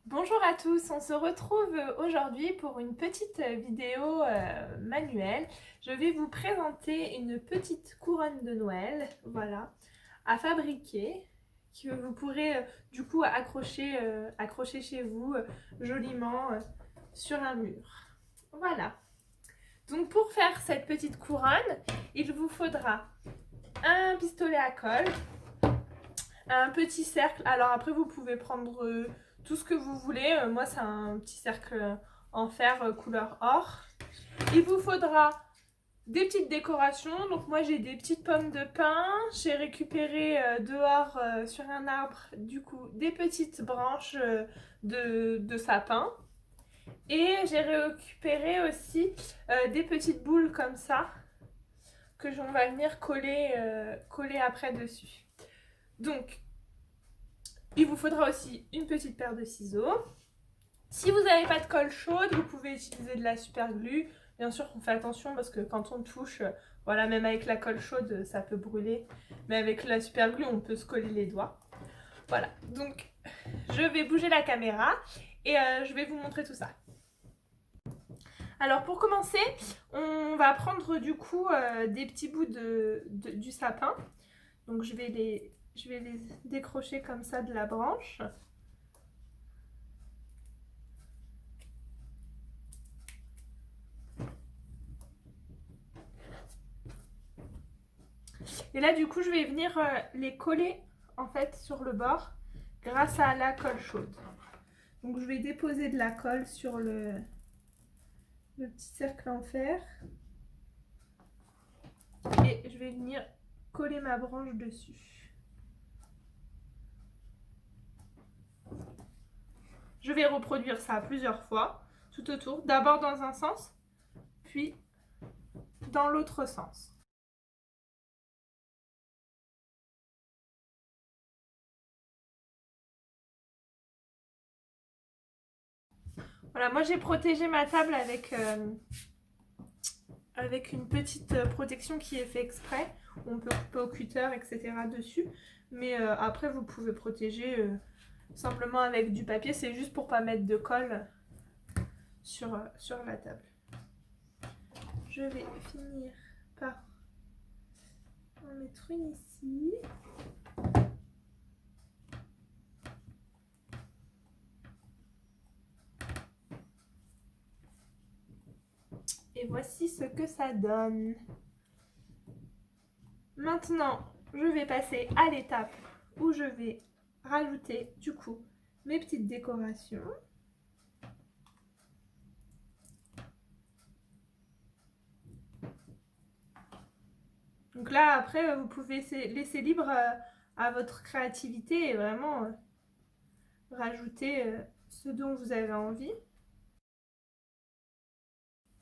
Bonjour à tous, on se retrouve aujourd'hui pour une petite vidéo manuelle. Je vais vous présenter une petite couronne de Noël, voilà, à fabriquer, que vous pourrez du coup accrocher chez vous joliment sur un mur. Voilà. Donc pour faire cette petite couronne, il vous faudra un pistolet à colle, un petit cercle. Alors après, vous pouvez prendre tout ce que vous voulez. Moi, c'est un petit cercle en fer couleur or. Il vous faudra des petites décorations. Donc moi, j'ai des petites pommes de pin. J'ai récupéré dehors sur un arbre, du coup, des petites branches de sapin. Et j'ai récupéré aussi des petites boules comme ça que on va venir coller après dessus. Donc, il vous faudra aussi une petite paire de ciseaux. Si vous n'avez pas de colle chaude, vous pouvez utiliser de la super glue. Bien sûr, on fait attention parce que quand on touche, voilà, même avec la colle chaude, ça peut brûler. Mais avec la super glue, on peut se coller les doigts. Voilà, donc je vais bouger la caméra et je vais vous montrer tout ça. Alors pour commencer, on va prendre du coup des petits bouts du sapin. Donc je vais les décrocher comme ça de la branche. Et là, du coup, je vais venir les coller en fait sur le bord grâce à la colle chaude. Donc, je vais déposer de la colle sur le petit cercle en fer et je vais venir coller ma branche dessus. Je vais reproduire ça plusieurs fois tout autour, d'abord dans un sens, puis dans l'autre sens. Voilà, moi j'ai protégé ma table avec une petite protection qui est fait exprès. On peut couper au cutter, etc. dessus. Mais après, vous pouvez protéger simplement avec du papier. C'est juste pour pas mettre de colle sur la table. Je vais finir par en mettre une ici. Et voici ce que ça donne. Maintenant, je vais passer à l'étape où je vais rajouter du coup mes petites décorations. Donc là, après, vous pouvez laisser libre à votre créativité et vraiment rajouter ce dont vous avez envie.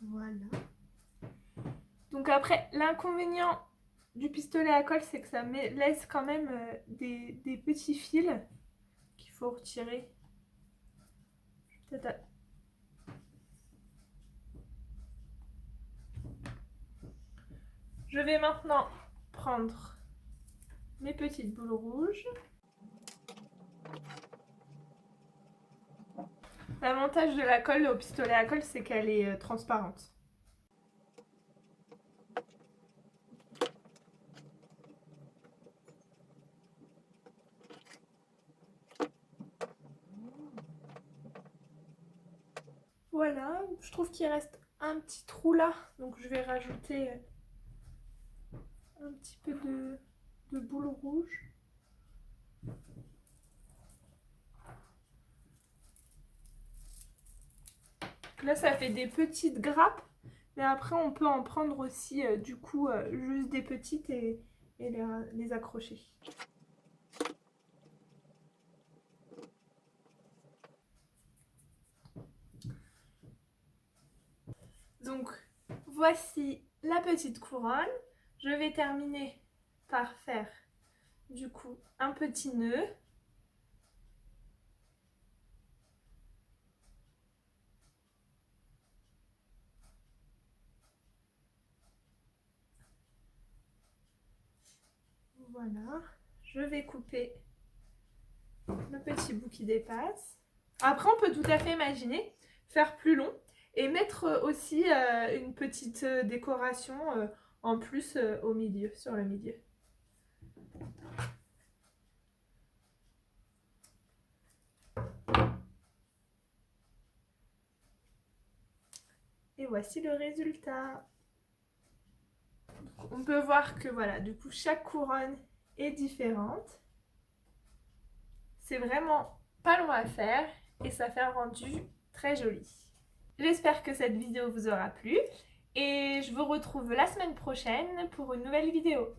Voilà. Donc après, l'inconvénient du pistolet à colle, c'est que ça laisse quand même des petits fils qu'il faut retirer. Peut-être. Je vais maintenant prendre mes petites boules rouges. L'avantage de la colle au pistolet à colle, c'est qu'elle est transparente. Voilà, je trouve qu'il reste un petit trou là, donc je vais rajouter un petit peu de boule rouge. Là, ça fait des petites grappes, mais après, on peut en prendre aussi, du coup, juste des petites et les accrocher. Donc, voici la petite couronne. Je vais terminer par faire, du coup, un petit nœud. Voilà. Je vais couper le petit bout qui dépasse. Après, on peut tout à fait imaginer faire plus long et mettre aussi une petite décoration en plus au milieu, sur le milieu. Et voici le résultat. On peut voir que voilà, du coup, chaque couronne est différente. C'est vraiment pas long à faire et ça fait un rendu très joli. J'espère que cette vidéo vous aura plu et je vous retrouve la semaine prochaine pour une nouvelle vidéo.